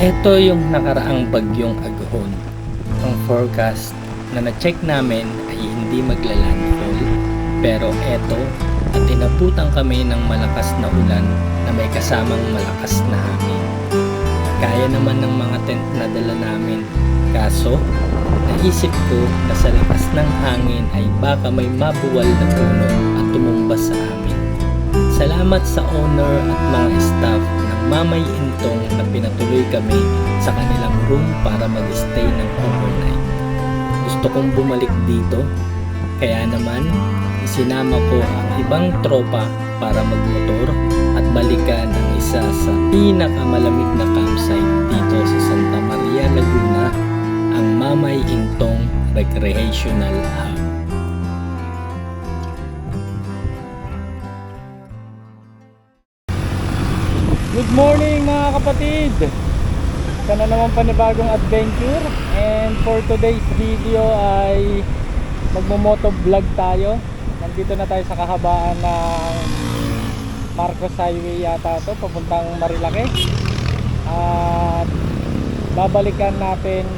Ito yung nakaraang bagyong Aghon. Ang forecast na na-check namin ay hindi magla-landfall. Pero eto, at inabutan kami ng malakas na ulan na may kasamang malakas na hangin. Kaya naman ng mga tent na dala namin. Kaso, naisip ko na sa lakas ng hangin ay baka may mabuwal na puno at tumumba sa amin. Salamat sa owner at mga staff ng Mamay Intong na pinatuloy kami sa kanilang room para mag-stay ng overnight. Gusto kong bumalik dito, kaya naman isinama ko ang ibang tropa para magmotor at balikan ang isa sa pinakamalamig na campsite dito sa Santa Maria, Laguna, ang Mamay Intong Recreational Hub. Good morning mga kapatid! Ito na naman panibagong adventure, and for today's video ay magmo-moto vlog tayo. Nandito na tayo sa kahabaan ng Marcos Highway yata ito, papuntang Marilake. At babalikan natin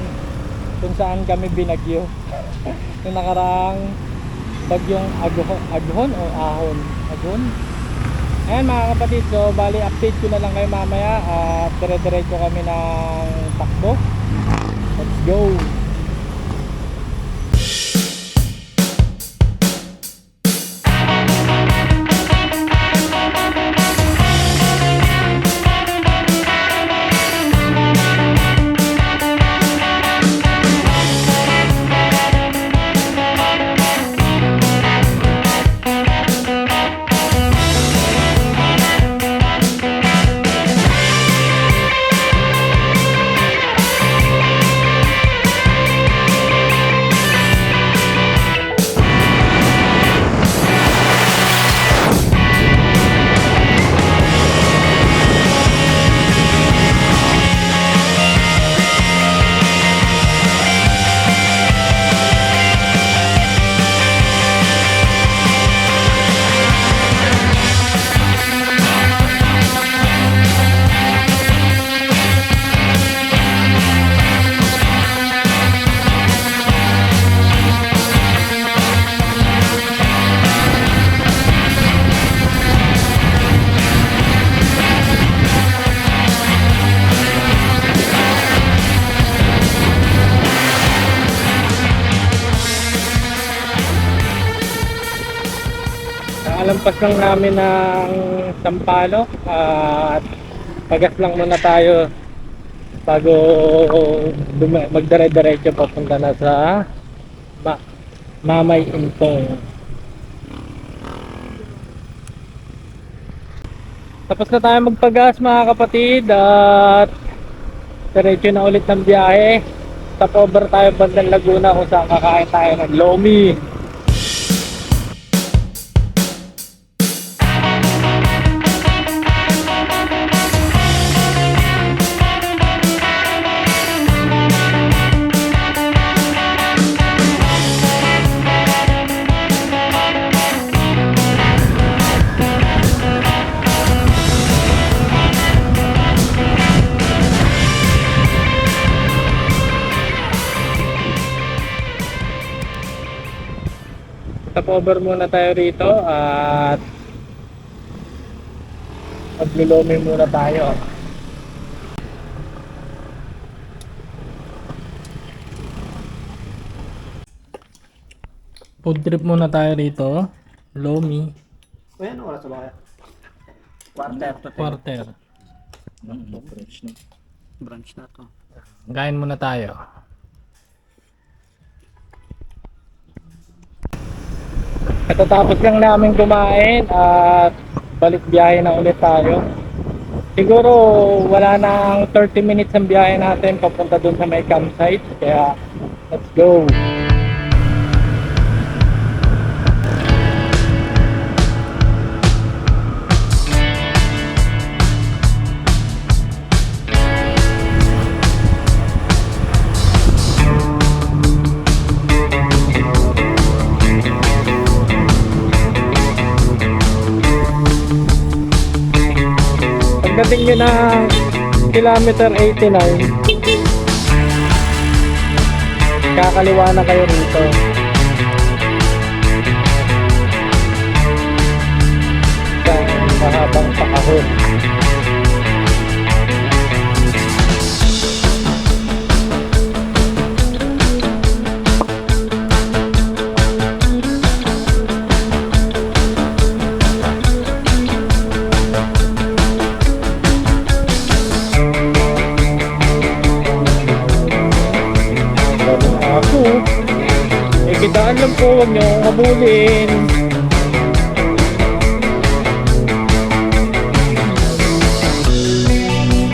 kung saan kami binagyo yung nakaraang bagyong Aghon o Ahon? Ayan mga kapatid, so bali update ko na lang kayo mamaya at dire-diretso kami ng takbo. Let's go! Alampas lang namin ng Sampaloc at pagas lang muna tayo bago magdire-diretso papunta na sa Mamay Intong. Tapos na tayo magpagas mga kapatid at diretso na ulit ng biyahe. Stop over tayo bandang Laguna kung saan kakain tayo ng lomi. Stop over muna tayo rito at maglulomi muna tayo. Food trip muna tayo rito. Lomi. O yan, oras ba kaya? Quarter. Branch na to. Kain muna tayo. Katatapos lang namin kumain at balik biyahe na ulit tayo. Siguro wala nang 30 minutes ang biyahe natin papunta dun sa may campsite. Kaya let's go! Pagdating nyo ng kilometer 89, kakaliwa na kayo rito. Isang mahabang pakahon. Kitaan lang po, huwag nyo habulin.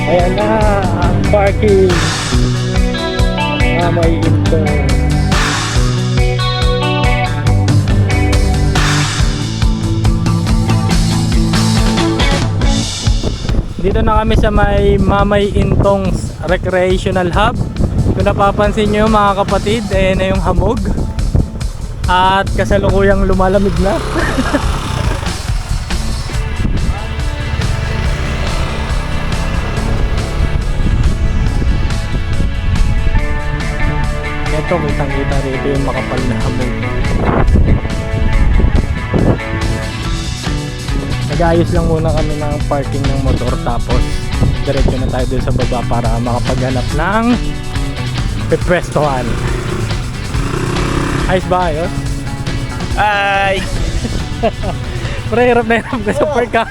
Ayan na ang parking. May ito. Dito na kami sa may Mamay Intong Recreational Hub. Kung napapansin nyo mga kapatid, ayan na yung hamog. At kasalukuyang lumalamig na. Ito, kitang-kita rito yung makapal na hamog. Nag-ayos lang muna kami ng parking ng motor, tapos diretso na tayo doon sa baba para makapaghanap ng pepwestohan. Ayos ba, ayos? Ay! Pre, hirap na hirap ka sa park ka.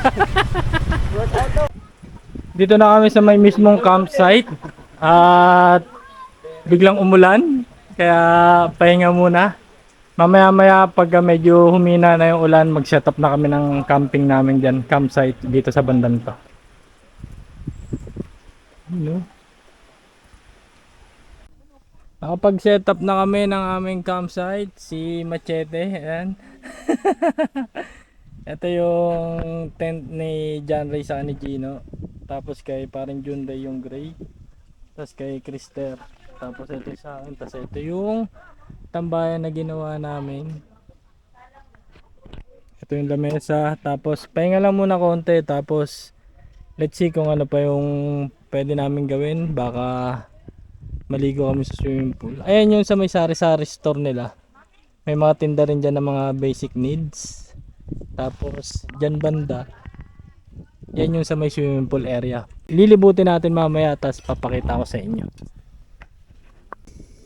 Dito na kami sa may mismong campsite. At biglang umulan, kaya pahinga muna. Mamaya-maya pag medyo humina na yung ulan, mag-set up na kami ng camping namin dyan, campsite dito sa bandang to. Hello. Nakapag-set up na kami ng aming campsite, si Machete, ayan. Ito yung tent ni John Ray sa ni Gino. Tapos kay parang Junday yung gray. Tapos kay Krister. Tapos ito sa akin. Tapos ito yung tambayan na ginawa namin. Ito yung lamesa. Tapos pahinga lang muna konti. Tapos let's see kung ano pa yung pwede namin gawin. Baka maligo kami sa swimming pool. Ayan yung sa may sari-sari store nila. May mga tinda rin dyan ng mga basic needs. Tapos dyan banda, yan yung sa may swimming pool area. Lilibutin natin mamaya, tapos papakita ko sa inyo.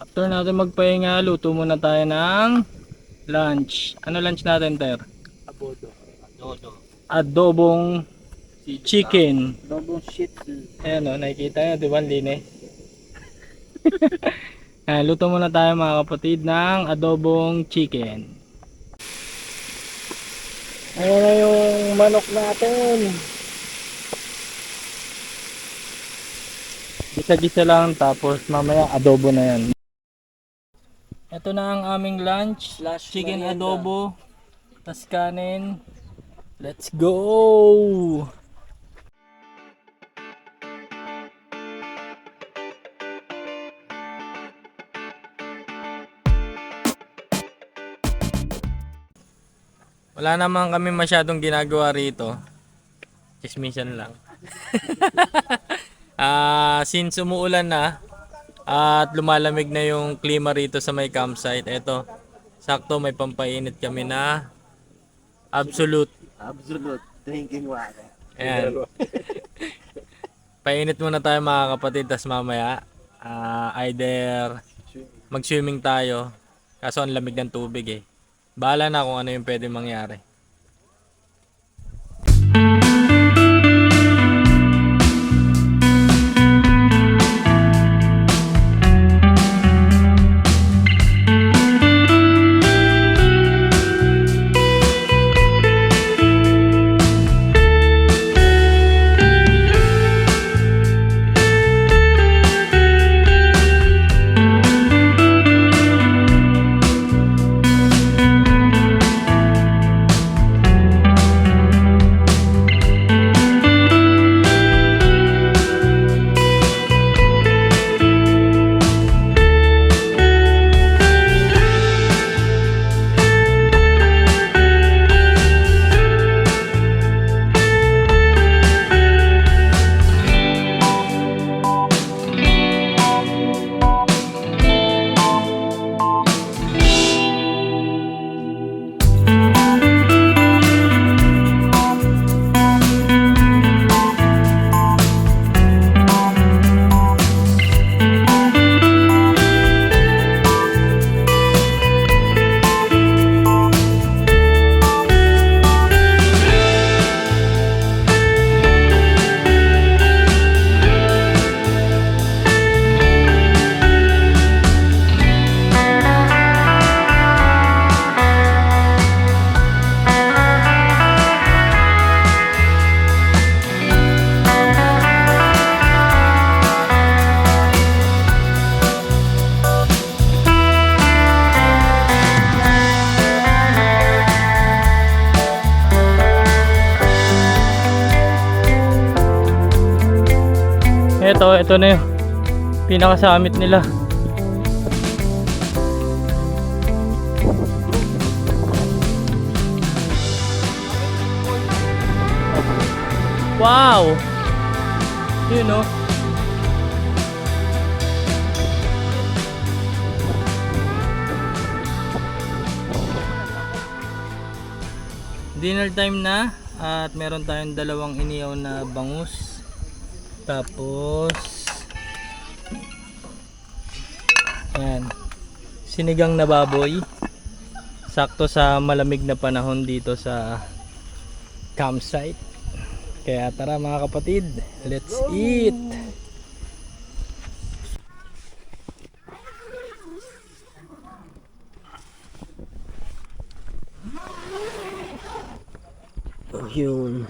After natin magpahinga, luto muna tayo ng lunch. Ano lunch natin, Ter? Adobong chicken. Adobong shit. Ayan o, nakikita nyo, di ba? Linis. Luto muna tayo mga kapatid ng adobong chicken. Ayan na yung manok natin. Gisa-gisa lang, tapos mamaya adobo na yan. Ito na ang aming lunch. Chicken adobo, tas kanin. Let's go! Wala naman kami masyadong ginagawa rito. Chismisan lang. Since umuulan na at lumalamig na yung klima rito sa may campsite, eto, sakto may pampainit kami na Absolute drinking water. Ayan. Painit muna tayo mga kapatid, tas mamaya either mag-swimming tayo, kaso ang lamig ng tubig eh. Bahala na kung ano yung pwede mangyari. ito na yung pinaka-summit nila. Wow! Yun o. Dinner time na at meron tayong dalawang iniyaw na bangus. Tapos ayan, sinigang na baboy. Sakto sa malamig na panahon dito sa campsite. Kaya tara mga kapatid, let's eat! So yun.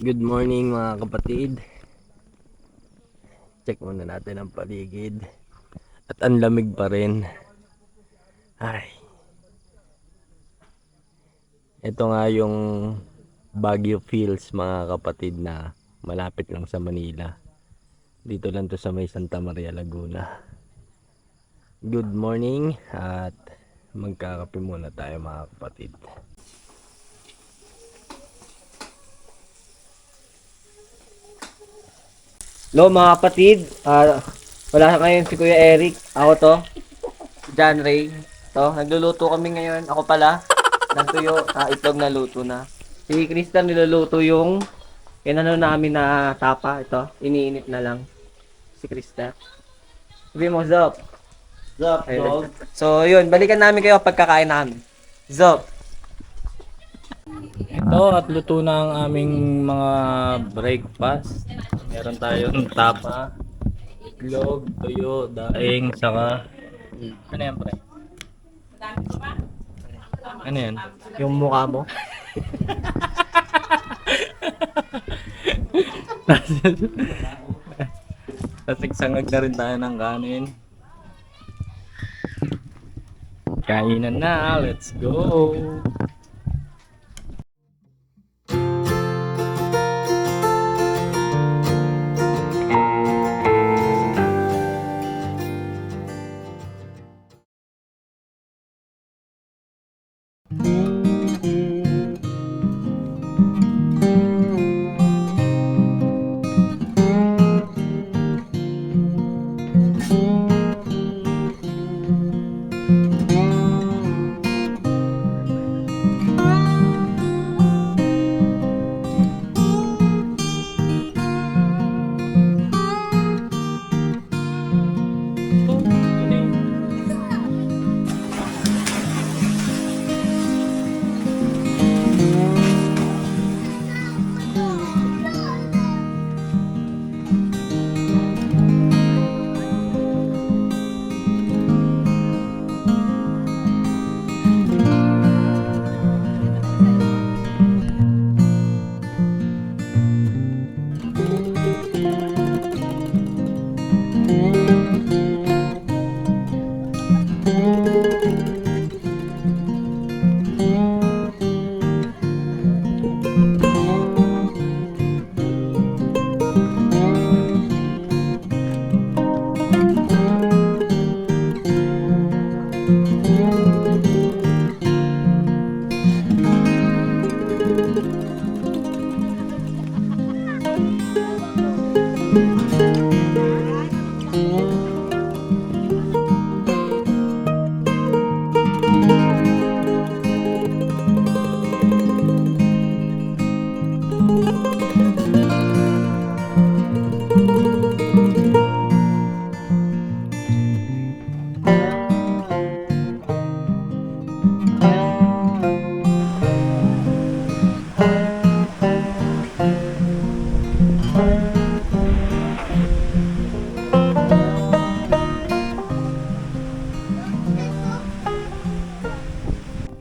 Good morning mga kapatid. Check muna natin ang paligid. At ang lamig pa rin. Ay. Ito nga yung Baguio Fields mga kapatid na malapit lang sa Manila. Dito lang to sa may Santa Maria, Laguna. Good morning at magkakape muna tayo mga kapatid. Hello mga kapatid, wala ngayon si Kuya Eric, ako to, si John Ray, to, nagluluto kami ngayon, ako pala, ng tuyo, itlog na luto na. Si Krista niluluto yung kinano namin na tapa, ito, iniinit na lang, si Krista. Sabi mo, Zop. Zop, dog. So yun, balikan namin kayo pagkakain namin. Zop. Ito at luto na ang aming mga breakfast. Meron tayong tapa, itlog, tuyo, daing, saka ano yan pre? Ano yan? Yung mukha mo. Tasigsangag na rin tayo ng kanin. Kainan na, let's go!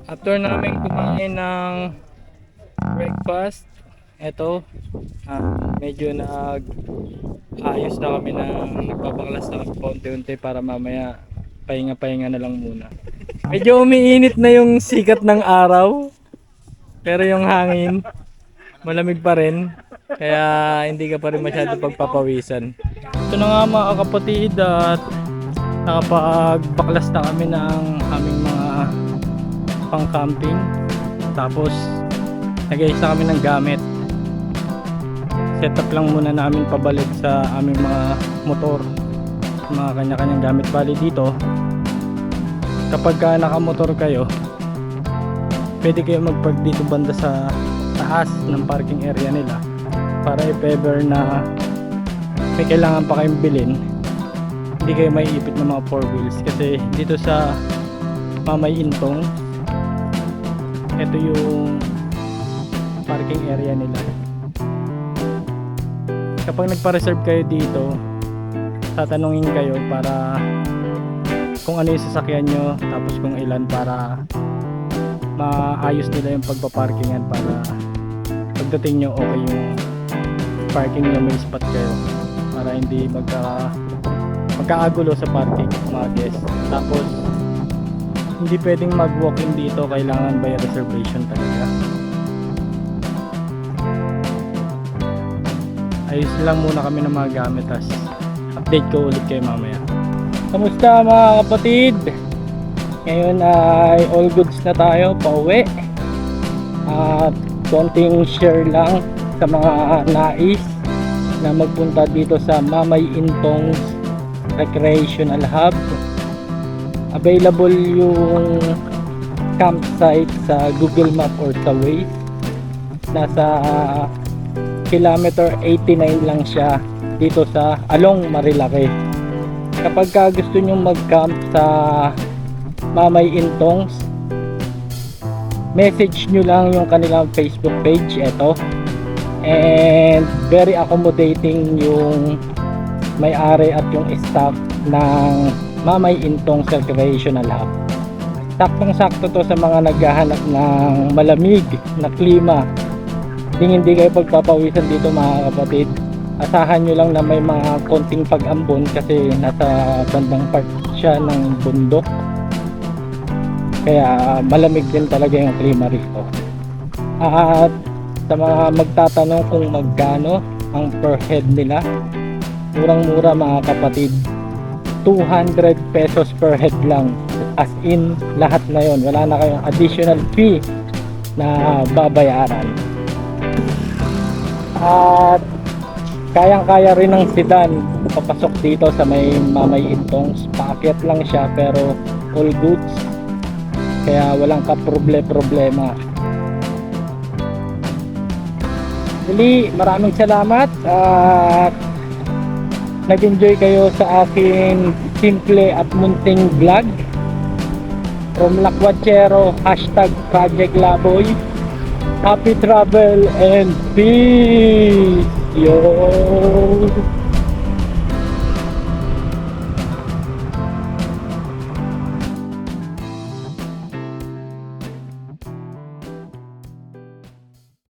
After namin kumain ng breakfast, eto, medyo ayos na kami ng nagbabaklas na kami paunti-unti para mamaya pahinga-pahinga na lang muna. Medyo umiinit na yung sikat ng araw, pero yung hangin malamig pa rin. Kaya hindi ka pa rin masyado pagpapawisan. Ito na nga mga kapatid at nakapagbaklas na kami ng aming mga pang-camping. Tapos nag-ayos na kami ng gamit. Setup lang muna namin pabalik sa aming mga motor, mga kanya-kanyang gamit. Bali dito, kapag nakamotor kayo, pwede kayo mag-park dito banda sa taas ng parking area nila, para if ever na may kailangan pa kayong bilhin, hindi kayo maiipit ng mga 4 wheels. Kasi dito sa Mamay Intong, ito yung parking area nila. Kapag nagpa-reserve kayo dito, tatanungin kayo para kung ano yung sasakyan nyo, tapos kung ilan, para maayos nila yung pagpaparkingan, para pagdating nyo okay yung parking nyo, may spot kayo, para hindi magkaagulo sa parking mga guests. Tapos hindi pwedeng mag-walk-in dito, kailangan by reservation talaga. Ayos lang muna kami ng mga gamit, tas update ko ulit kayo mamaya. Kamusta mga kapatid? Ngayon ay all goods na tayo, pauwi. At konting share lang sa mga nais na magpunta dito sa Mamay Intong Recreational Hub. Available yung campsite sa Google Map or sa Waze. Nasa kilometer 89 lang siya dito sa Along Marilake. Kapag gusto nyo mag-camp sa Mamay Intongs, message nyo lang yung kanilang Facebook page, eto. And very accommodating yung may-ari at yung staff ng Mamay Intongs Recreational Hub. Saktong-sakto to sa mga naghahanap ng malamig na klima. Hindi kayo pagpapawisan dito mga kapatid. Asahan nyo lang na may mga konting pag-ambon kasi nasa bandang part siya ng bundok. Kaya malamig din talaga yung klima rito. At sa mga magtatanong kung magkano ang per head nila, murang-mura mga kapatid. 200 pesos per head lang. As in, lahat na yon. Wala na kayong additional fee na babayaran. At kayang-kaya rin ng sedan papasok dito sa may Mamay Intongs. Paakyat lang siya pero all goods, kaya walang kaproblema. Muli, maraming salamat at nag-enjoy kayo sa aking simple at munting vlog from Lakwachero, #Project Laboy. Happy travel and peace! Yo!